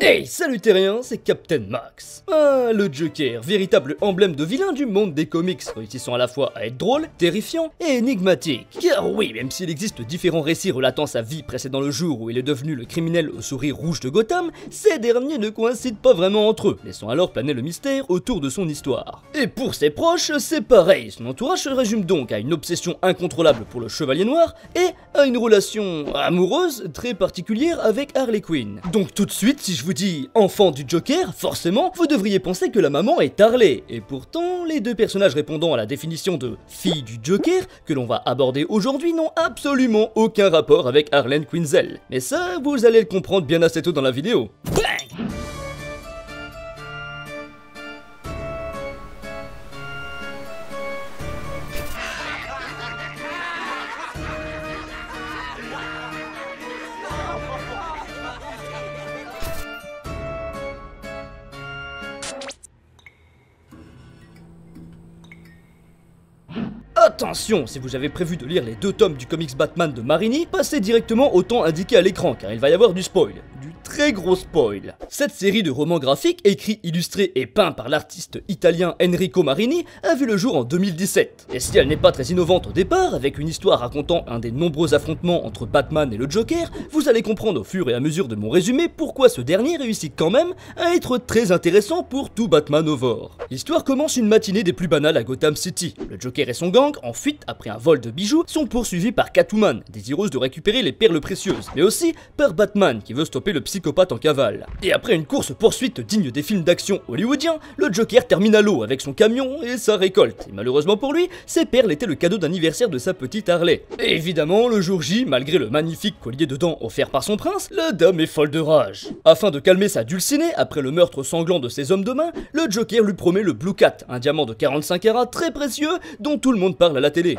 Hey, salut terriens, c'est Captain Max. Ah, le Joker, véritable emblème de vilain du monde des comics, réussissant à la fois à être drôle, terrifiant et énigmatique. Car oui, même s'il existe différents récits relatant sa vie précédant le jour où il est devenu le criminel au sourire rouge de Gotham, ces derniers ne coïncident pas vraiment entre eux, laissant alors planer le mystère autour de son histoire. Et pour ses proches, c'est pareil, son entourage se résume donc à une obsession incontrôlable pour le Chevalier Noir et à une relation amoureuse très particulière avec Harley Quinn. Donc tout de suite, si je vous dis enfant du Joker, forcément, vous devriez penser que la maman est Harley. Et pourtant, les deux personnages répondant à la définition de fille du Joker que l'on va aborder aujourd'hui n'ont absolument aucun rapport avec Harley Quinzel. Mais ça, vous allez le comprendre bien assez tôt dans la vidéo. Bang! Attention, si vous avez prévu de lire les 2 tomes du comics Batman de Marini, passez directement au temps indiqué à l'écran car il va y avoir du spoil. Du très gros spoil. Cette série de romans graphiques, écrits, illustrés et peints par l'artiste italien Enrico Marini, a vu le jour en 2017. Et si elle n'est pas très innovante au départ, avec une histoire racontant un des nombreux affrontements entre Batman et le Joker, vous allez comprendre au fur et à mesure de mon résumé pourquoi ce dernier réussit quand même à être très intéressant pour tout Batman Over. L'histoire commence une matinée des plus banales à Gotham City. Le Joker et son gang, en fuite après un vol de bijoux, sont poursuivis par Catwoman, désireuse de récupérer les perles précieuses, mais aussi par Batman qui veut stopper le psychopathe en cavale. Et après une course-poursuite digne des films d'action hollywoodiens, le Joker termine à l'eau avec son camion et sa récolte. Et malheureusement pour lui, ces perles étaient le cadeau d'anniversaire de sa petite Harley. Et évidemment, le jour J, malgré le magnifique collier de dents offert par son prince, la dame est folle de rage. Afin de calmer sa dulcinée, après le meurtre sanglant de ses hommes de main, le Joker lui promet le Blue Cat, un diamant de 45 carats très précieux dont tout le monde parle à la télé.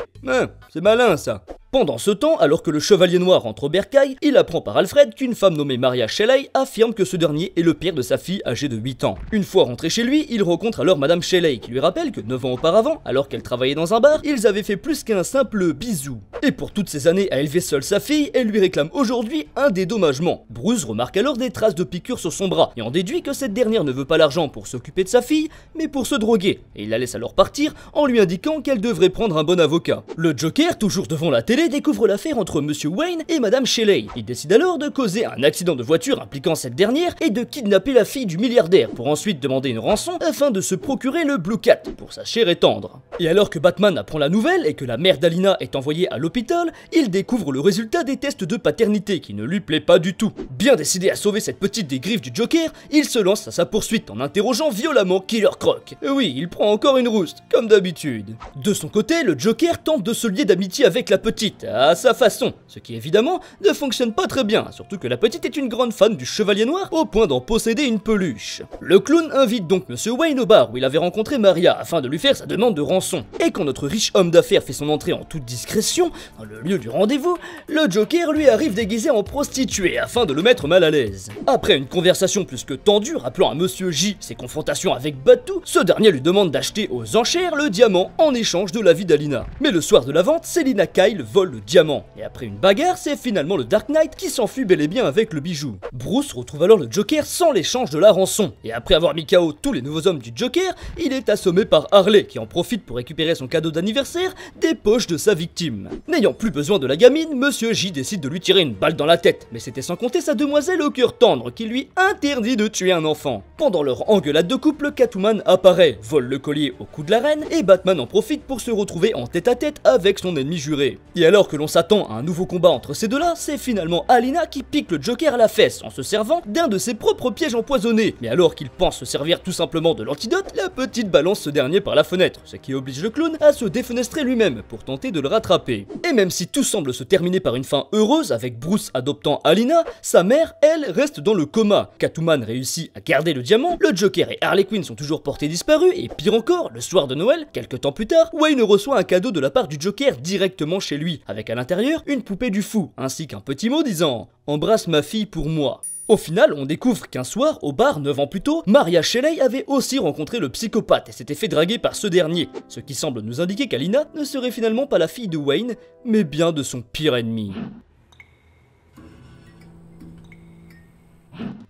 C'est malin ça. Pendant ce temps, alors que le Chevalier Noir rentre au bercail, il apprend par Alfred qu'une femme nommée Maria Shelley affirme que ce dernier est le père de sa fille âgée de 8 ans. Une fois rentré chez lui, il rencontre alors Madame Shelley qui lui rappelle que 9 ans auparavant, alors qu'elle travaillait dans un bar, ils avaient fait plus qu'un simple bisou. Et pour toutes ces années à élever seule sa fille, elle lui réclame aujourd'hui un dédommagement. Bruce remarque alors des traces de piqûres sur son bras et en déduit que cette dernière ne veut pas l'argent pour s'occuper de sa fille, mais pour se droguer. Et il la laisse alors partir en lui indiquant qu'elle devrait prendre un bon avocat. Le Joker, toujours devant la télé, découvre l'affaire entre Monsieur Wayne et Madame Shelley. Il décide alors de causer un accident de voiture impliquant cette dernière et de kidnapper la fille du milliardaire pour ensuite demander une rançon afin de se procurer le Blue Cat pour sa chère et tendre. Et alors que Batman apprend la nouvelle et que la mère d'Alina est envoyée à l'hôpital, il découvre le résultat des tests de paternité qui ne lui plaît pas du tout. Bien décidé à sauver cette petite des griffes du Joker, il se lance à sa poursuite en interrogeant violemment Killer Croc. Et oui, il prend encore une rouste, comme d'habitude. De son côté, le Joker tente de se lier d'amitié avec la petite, à sa façon, ce qui évidemment ne fonctionne pas très bien, surtout que la petite est une grande fan du Chevalier Noir au point d'en posséder une peluche. Le clown invite donc Monsieur Wayne au bar où il avait rencontré Maria afin de lui faire sa demande de rançon. Et quand notre riche homme d'affaires fait son entrée en toute discrétion, dans le lieu du rendez-vous, le Joker lui arrive déguisé en prostituée afin de le mettre mal à l'aise. Après une conversation plus que tendue rappelant à Monsieur J ses confrontations avec Batou, ce dernier lui demande d'acheter aux enchères le diamant en échange de la vie d'Alina. Mais le soir de la vente, Selina Kyle vole le diamant. Et après une bagarre, c'est finalement le Dark Knight qui s'enfuit bel et bien avec le bijou. Bruce retrouve alors le Joker sans l'échange de la rançon. Et après avoir mis KO tous les nouveaux hommes du Joker, il est assommé par Harley qui en profite pour récupérer son cadeau d'anniversaire des poches de sa victime. N'ayant plus besoin de la gamine, Monsieur J décide de lui tirer une balle dans la tête. Mais c'était sans compter sa demoiselle au cœur tendre qui lui interdit de tuer un enfant. Pendant leur engueulade de couple, Catwoman apparaît, vole le collier au cou de la reine et Batman en profite pour se retrouver en tête-à-tête avec son ennemi juré. Et alors que l'on s'attend à un nouveau combat entre ces deux-là, c'est finalement Alina qui pique le Joker à la fesse en se servant d'un de ses propres pièges empoisonnés. Mais alors qu'il pense se servir tout simplement de l'antidote, la petite balance ce dernier par la fenêtre, ce qui oblige le clown à se défenestrer lui-même pour tenter de le rattraper. Et même si tout semble se terminer par une fin heureuse avec Bruce adoptant Alina, sa mère, elle, reste dans le coma. Catwoman réussit à garder le diamant, le Joker et Harley Quinn sont toujours portés disparus et pire encore, le soir de Noël, quelques temps plus tard, Wayne reçoit un cadeau de la part du Joker directement chez lui, avec à l'intérieur une poupée du fou, ainsi qu'un petit mot disant « Embrasse ma fille pour moi ». Au final, on découvre qu'un soir, au bar, 9 ans plus tôt, Maria Shelley avait aussi rencontré le psychopathe et s'était fait draguer par ce dernier, ce qui semble nous indiquer qu'Alina ne serait finalement pas la fille de Wayne, mais bien de son pire ennemi.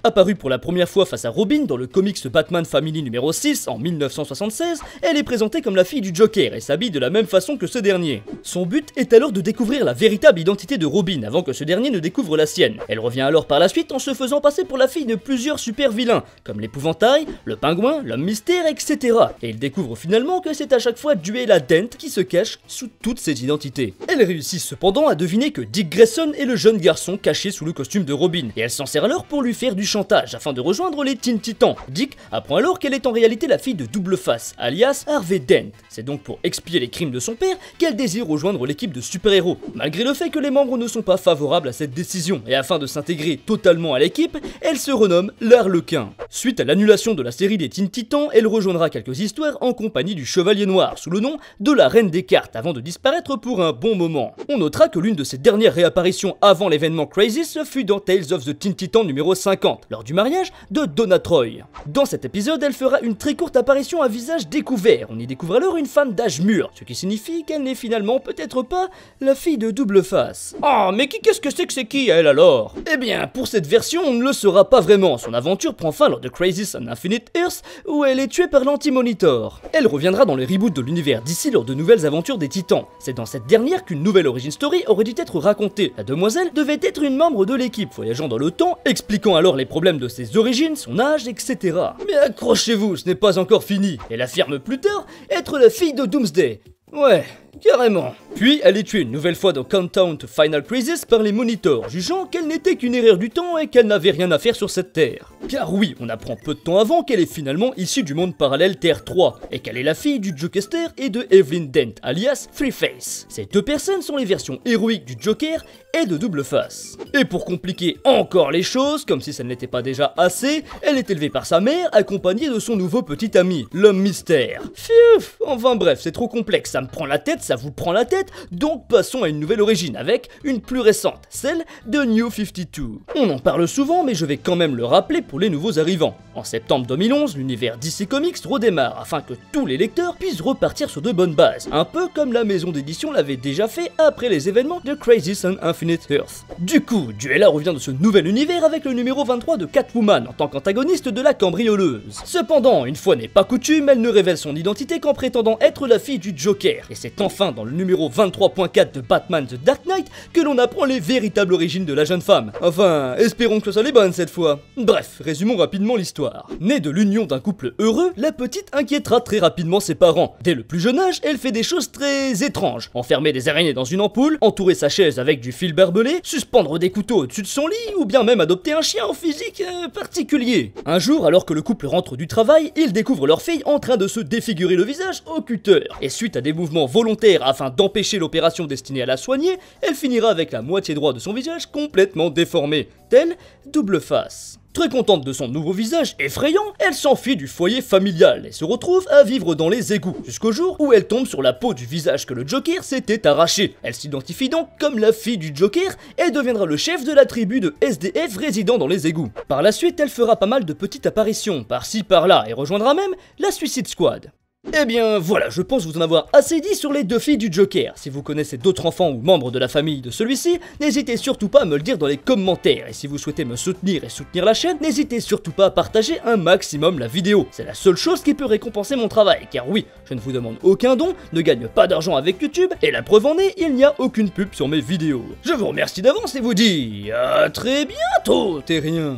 Apparue pour la première fois face à Robin dans le comics Batman Family numéro 6 en 1976, elle est présentée comme la fille du Joker et s'habille de la même façon que ce dernier. Son but est alors de découvrir la véritable identité de Robin avant que ce dernier ne découvre la sienne. Elle revient alors par la suite en se faisant passer pour la fille de plusieurs super vilains, comme l'épouvantail, le pingouin, l'homme mystère, etc. Et il découvre finalement que c'est à chaque fois Duela Dent qui se cache sous toutes ses identités. Elle réussit cependant à deviner que Dick Grayson est le jeune garçon caché sous le costume de Robin, et elle s'en sert alors pour lui faire du chantage afin de rejoindre les Teen Titans. Dick apprend alors qu'elle est en réalité la fille de Double Face, alias Harvey Dent. C'est donc pour expier les crimes de son père qu'elle désire rejoindre l'équipe de super-héros, malgré le fait que les membres ne sont pas favorables à cette décision, et afin de s'intégrer totalement à l'équipe, elle se renomme l'Arlequin. Suite à l'annulation de la série des Teen Titans, elle rejoindra quelques histoires en compagnie du Chevalier Noir, sous le nom de la Reine des Cartes, avant de disparaître pour un bon moment. On notera que l'une de ses dernières réapparitions avant l'événement Crisis fut dans Tales of the Teen Titans numéro 50, lors du mariage de Donna Troy. Dans cet épisode, elle fera une très courte apparition à visage découvert. On y découvre alors une femme d'âge mûr, ce qui signifie qu'elle n'est finalement peut-être pas la fille de Double Face. Oh, mais qu'est-ce que c'est qui elle alors? Eh bien, pour cette version, on ne le saura pas vraiment. Son aventure prend fin lors de Crisis on Infinite Earths, où elle est tuée par l'Anti-Monitor. Elle reviendra dans les reboots de l'univers d'ici lors de nouvelles aventures des Titans. C'est dans cette dernière qu'une nouvelle origin story aurait dû être racontée. La demoiselle devait être une membre de l'équipe, voyageant dans le temps, expliquant alors les problèmes de ses origines, son âge, etc. Mais accrochez-vous, ce n'est pas encore fini. Elle affirme plus tard être la fille de Doomsday. Ouais, carrément. Puis elle est tuée une nouvelle fois dans Countdown to Final Crisis par les Monitors, jugeant qu'elle n'était qu'une erreur du temps et qu'elle n'avait rien à faire sur cette terre. Car oui, on apprend peu de temps avant qu'elle est finalement issue du monde parallèle Terre 3, et qu'elle est la fille du Jokester et de Evelyn Dent, alias Threeface. Ces deux personnes sont les versions héroïques du Joker et de Double Face. Et pour compliquer encore les choses, comme si ça ne l'était pas déjà assez, elle est élevée par sa mère, accompagnée de son nouveau petit ami, l'homme mystère. Pfiou, enfin bref, c'est trop complexe, ça me prend la tête, ça vous prend la tête, donc passons à une nouvelle origine avec une plus récente, celle de New 52. On en parle souvent, mais je vais quand même le rappeler pour les nouveaux arrivants. En septembre 2011, l'univers DC Comics redémarre afin que tous les lecteurs puissent repartir sur de bonnes bases, un peu comme la maison d'édition l'avait déjà fait après les événements de Crisis on Infinite Earths. Du coup, Duela revient de ce nouvel univers avec le numéro 23 de Catwoman en tant qu'antagoniste de la cambrioleuse. Cependant, une fois n'est pas coutume, elle ne révèle son identité qu'en prétendant être la fille du Joker, et c'est enfin dans le numéro 23.4 de Batman The Dark Knight que l'on apprend les véritables origines de la jeune femme. Enfin, espérons que ça les bonne cette fois. Bref, résumons rapidement l'histoire. Née de l'union d'un couple heureux, la petite inquiétera très rapidement ses parents. Dès le plus jeune âge, elle fait des choses très étranges. Enfermer des araignées dans une ampoule, entourer sa chaise avec du fil barbelé, suspendre des couteaux au-dessus de son lit, ou bien même adopter un chien en physique particulier. Un jour, alors que le couple rentre du travail, ils découvrent leur fille en train de se défigurer le visage au cutter. Et suite à des mouvements volontaires afin d'empêcher l'opération destinée à la soigner, elle finira avec la moitié droite de son visage complètement déformé, tel Double Face. Très contente de son nouveau visage effrayant, elle s'enfuit du foyer familial et se retrouve à vivre dans les égouts, jusqu'au jour où elle tombe sur la peau du visage que le Joker s'était arraché. Elle s'identifie donc comme la fille du Joker et deviendra le chef de la tribu de SDF résidant dans les égouts. Par la suite, elle fera pas mal de petites apparitions par-ci par-là et rejoindra même la Suicide Squad. Eh bien voilà, je pense vous en avoir assez dit sur les deux filles du Joker. Si vous connaissez d'autres enfants ou membres de la famille de celui-ci, n'hésitez surtout pas à me le dire dans les commentaires. Et si vous souhaitez me soutenir et soutenir la chaîne, n'hésitez surtout pas à partager un maximum la vidéo. C'est la seule chose qui peut récompenser mon travail, car oui, je ne vous demande aucun don, ne gagne pas d'argent avec YouTube, et la preuve en est, il n'y a aucune pub sur mes vidéos. Je vous remercie d'avance et vous dis à très bientôt, Terrien.